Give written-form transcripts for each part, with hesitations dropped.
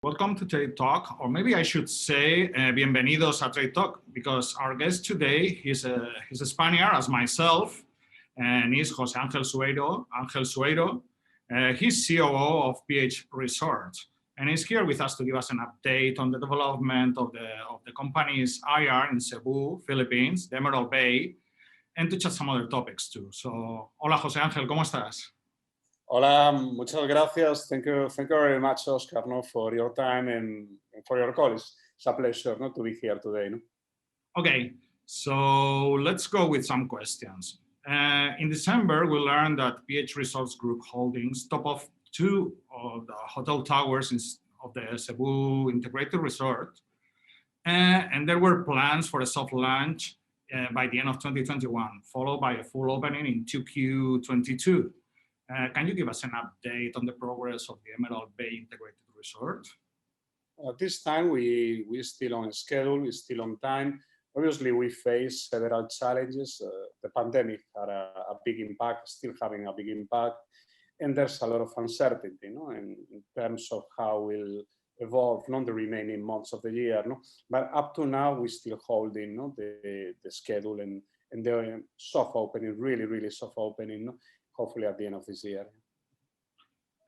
Welcome to Trade Talk, or maybe I should say bienvenidos a Trade Talk, because our guest today, he's a Spaniard as myself, and he's José Ángel Sueiro. He's COO of PH Resorts, and he's here with us to give us an update on the development of the company's IR in Cebu, Philippines, the Emerald Bay, and to chat some other topics too. So, hola José Ángel, ¿cómo estás? Hola, muchas gracias. Thank you very much, Oscar, for your time and for your call. It's a pleasure to be here today. Okay, so let's go with some questions. In December, we learned that PH Resorts Group Holdings top of two of the hotel towers of the Cebu Integrated Resort, and there were plans for a soft launch by the end of 2021, followed by a full opening in 2Q22. Can you give us an update on the progress of the Emerald Bay Integrated Resort? This time we're still on schedule, we're still on time. Obviously, we face several challenges. The pandemic had a big impact, still having a big impact, and there's a lot of uncertainty, in terms of how we'll evolve the remaining months of the year. But up to now, we're still holding the schedule and the soft opening, really soft opening. Hopefully at the end of this year.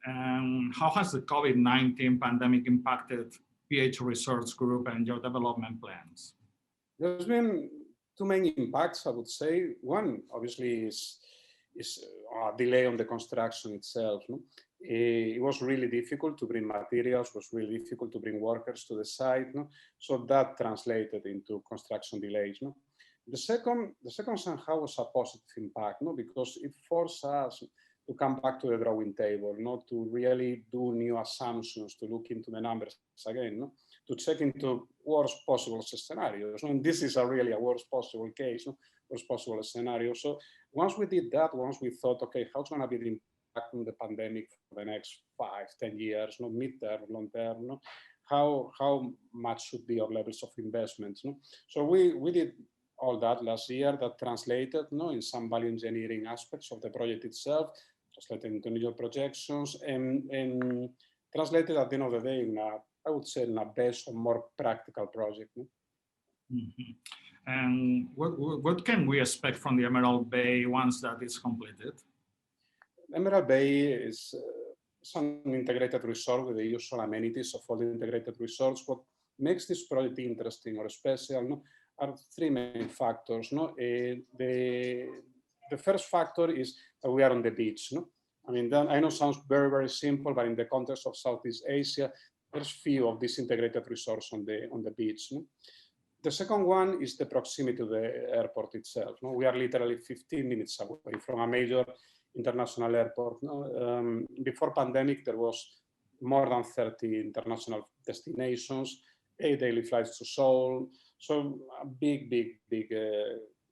How has the COVID-19 pandemic impacted PH Resorts Group and your development plans? There's been two main impacts, I would say. One, obviously, is a delay on the construction itself. It was really difficult to bring materials, was really difficult to bring workers to the site. So that translated into construction delays. The second somehow was a positive impact, because it forced us to come back to the drawing table, to really do new assumptions, to look into the numbers again, to check into worst possible scenarios. And this is really a worst possible case, worst possible scenario. So once we did that, once we thought, okay, how's going to be the impact on the pandemic for the next 5-10 years, mid-term, long-term, how much should be our levels of investments? So we did all that last year. That translated in some value engineering aspects of the project itself, translated into new projections, and translated at the end of the day in I would say in a best or more practical project. Mm-hmm. And what can we expect from the Emerald Bay once that is completed? Emerald Bay is an integrated resort with the usual amenities of all the integrated resorts. What makes this project interesting or special are three main factors. The first factor is that we are on the beach. I mean, I know it sounds very simple, but in the context of Southeast Asia, there's few of these integrated resorts on the beach. The second one is the proximity to the airport itself. We are literally 15 minutes away from a major international airport. Before pandemic, there was more than 30 international destinations, 8 daily flights to Seoul. So a big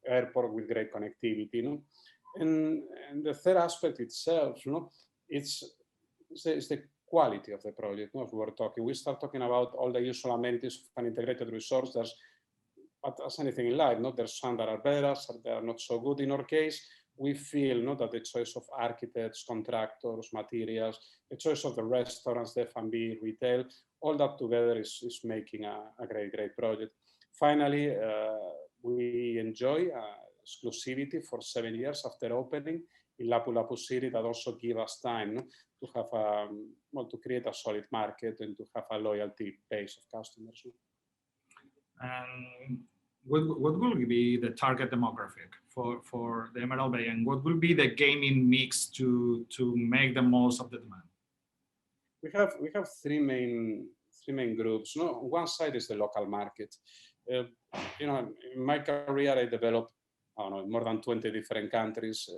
airport with great connectivity. And the third aspect itself, it's the quality of the project. As we start talking about all the usual amenities of an integrated resort. But as anything in life, there's some that are better, some that are not so good. In our case, we feel that the choice of architects, contractors, materials, the choice of the restaurants, the F&B, retail, all that together is making a great project. Finally, we enjoy exclusivity for 7 years after opening in Lapu-Lapu City. That also give us time to have to create a solid market and to have a loyalty base of customers. And what will be the target demographic for the Emerald Bay, and what will be the gaming mix to make the most of the demand? We have three main groups. On one side is the local market. In my career, I developed more than 20 different countries,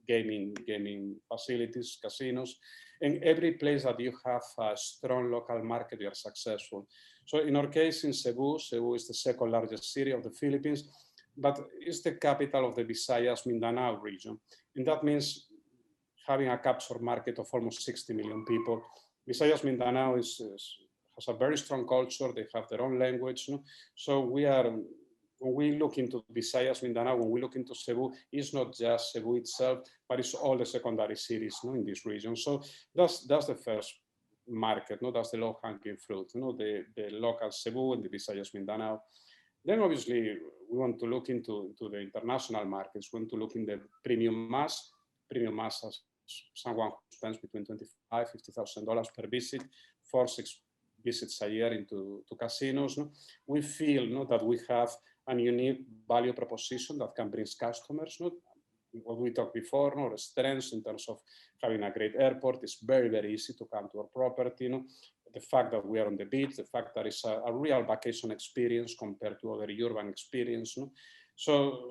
gaming facilities, casinos. In every place that you have a strong local market, you are successful. So in our case, in Cebu is the second largest city of the Philippines, but it's the capital of the Visayas Mindanao region. And that means having a captured market of almost 60 million people. Visayas Mindanao has a very strong culture. They have their own language. So when we look into Visayas Mindanao, when we look into Cebu, it's not just Cebu itself, but it's all the secondary cities in this region. So that's the first market. No, that's the low-hanging fruit. No, the local Cebu and the Visayas Mindanao. Then obviously we want to look into the international markets. We want to look in the premium mass. Premium mass as someone who spends between $25,000-$50,000 per visit, 4-6 visits a year into casinos. No? We feel that we have a unique value proposition that can bring customers. No? What we talked before, the strengths in terms of having a great airport. It's very, very easy to come to our property. The fact that we are on the beach, the fact that it's a real vacation experience compared to other urban experience. So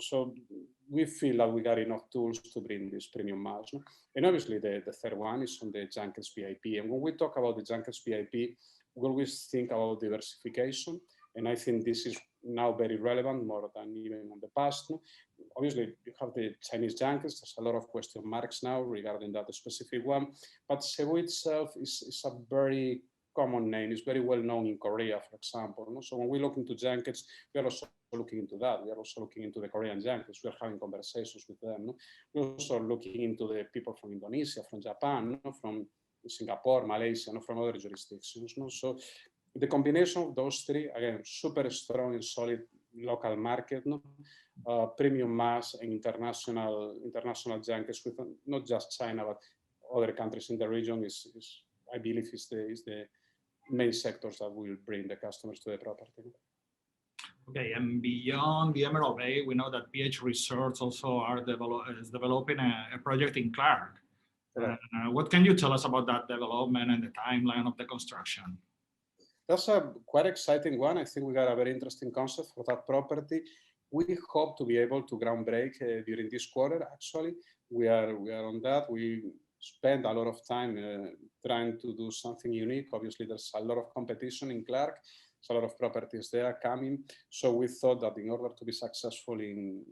we feel that we got enough tools to bring this premium mass. And obviously the third one is on the junkets VIP. And when we talk about the junkets VIP, we always think about diversification. And I think this is now very relevant, more than even in the past. Obviously, you have the Chinese junkets. There's a lot of question marks now regarding that specific one. But Cebu itself is a very common name. It's very well known in Korea, for example. So when we look into junkets, we are also looking into that. We are also looking into the Korean junkets. We are having conversations with them. We're also looking into the people from Indonesia, from Japan, from Singapore, Malaysia, from other jurisdictions. So the combination of those three, again, super strong and solid local market, premium mass and international junkets with not just China, but other countries in the region is I believe, is the main sectors that will bring the customers to the property. Okay, and beyond the Emerald Bay, we know that PH Resorts also is developing a project in Clark. What can you tell us about that development and the timeline of the construction? That's a quite exciting one. I think we got a very interesting concept for that property. We hope to be able to ground break during this quarter. Actually, we are on that. We spend a lot of time trying to do something unique. Obviously, there's a lot of competition in Clark. There's a lot of properties there coming. So we thought that in order to be successful in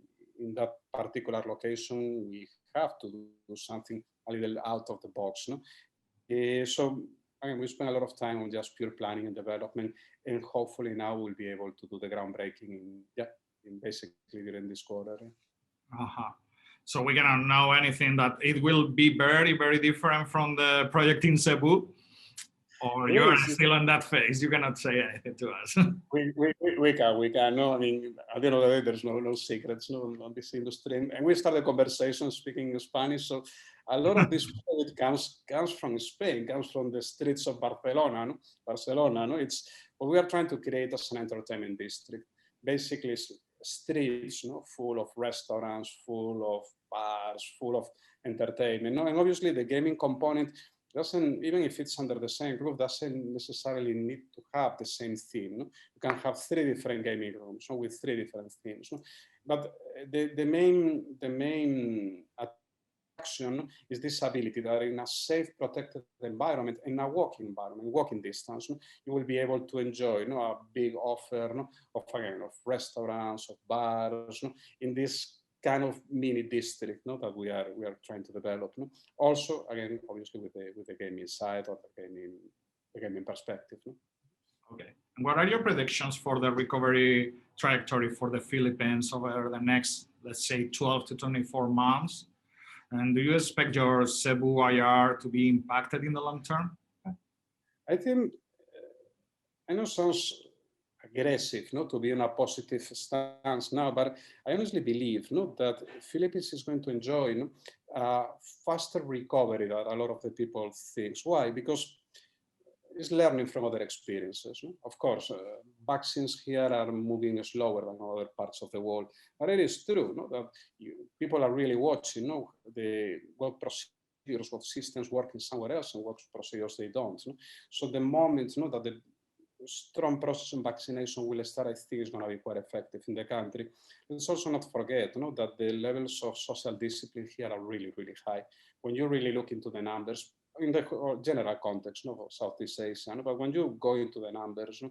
that particular location, we have to do something a little out of the box. So again, we spend a lot of time on just pure planning and development, and hopefully now we'll be able to do the groundbreaking in basically during this quarter. So we cannot know anything that it will be very, very different from the project in Cebu, or you are still in that phase. You cannot say anything to us. We can. No, I mean, at the end of the day, there's no secrets on this industry. And we started conversation speaking Spanish. So a lot of this comes from Spain, comes from the streets of Barcelona. It's what we are trying to create as an entertainment district. Basically, streets, full of restaurants, full of bars, full of entertainment. And obviously, the gaming component doesn't, even if it's under the same roof, doesn't necessarily need to have the same theme. You can have 3 different gaming rooms with 3 different themes. But the main attraction is this ability that in a safe, protected environment, in a walking environment, walking distance, you will be able to enjoy a big offer of restaurants, of bars, in this kind of mini district that we are trying to develop. Also, again, obviously with the gaming side or the gaming perspective. Okay. And what are your predictions for the recovery trajectory for the Philippines over the next, let's say, 12 to 24 months? And do you expect your Cebu IR to be impacted in the long term? I think, I know it sounds aggressive to be in a positive stance now, but I honestly believe that Philippines is going to enjoy a faster recovery than a lot of the people think. Why? Because it's learning from other experiences. Of course, vaccines here are moving slower than other parts of the world, but it is true that people are really watching what procedures, what systems work in somewhere else and what procedures they don't. So the moment that the strong process in vaccination will start, I think is going to be quite effective in the country. Let's also not forget that the levels of social discipline here are really, really high. When you really look into the numbers, in the general context of Southeast Asia, but when you go into the numbers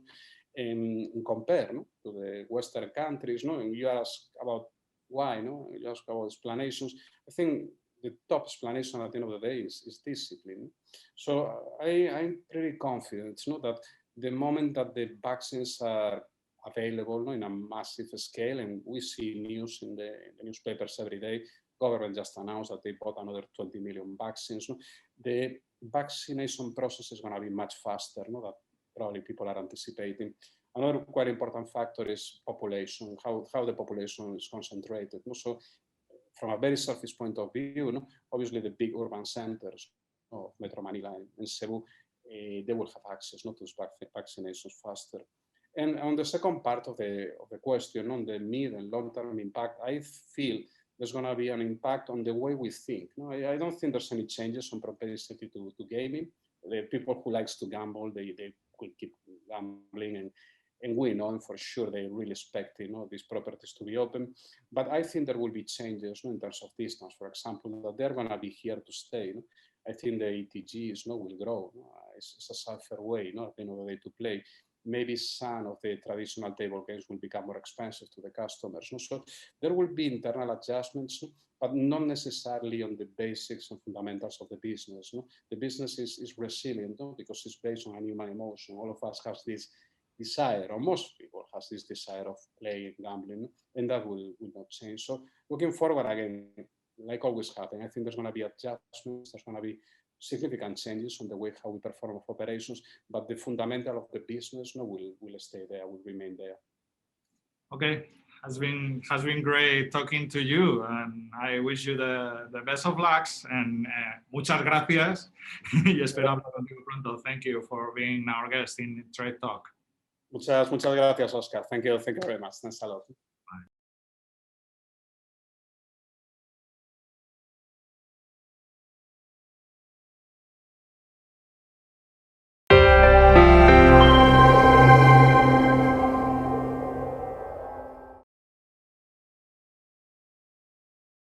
and compare to the Western countries, and you ask about why, you ask about explanations, I think the top explanation at the end of the day is discipline. So I'm pretty confident that the moment that the vaccines are available in a massive scale, and we see news in the newspapers every day, government just announced that they bought another 20 million vaccines. the vaccination process is going to be much faster, no, that probably people are anticipating. Another quite important factor is population, how the population is concentrated. No? So from a very surface point of view, no, obviously the big urban centers of Metro Manila and Cebu, they will have access to those vaccinations faster. And on the second part of the question, on the mid and long-term impact, I feel there's going to be an impact on the way we think. No, I don't think there's any changes on propensity to gaming. The people who likes to gamble, they will keep gambling and win, and for sure they really expect these properties to be open. But I think there will be changes in terms of distance, for example, that they're going to be here to stay. I think the ETGs will grow. It's a safer way, at the end of the day, to play. Maybe some of the traditional table games will become more expensive to the customers. So there will be internal adjustments, but not necessarily on the basics and fundamentals of the business. The business is resilient because it's based on a human emotion. All of us have this desire, or most people has this desire of playing, gambling, and that will not change. So looking forward, again, like always happen, I think there's going to be adjustments, there's going to be significant changes on the way how we perform operations, but the fundamental of the business will stay there, will remain there. Okay, has been great talking to you, and I wish you the best of lucks, and muchas gracias. Y esperamos contigo pronto. Thank you for being our guest in Trade Talk. Muchas gracias, Oscar. Thank you very much. Thanks a lot.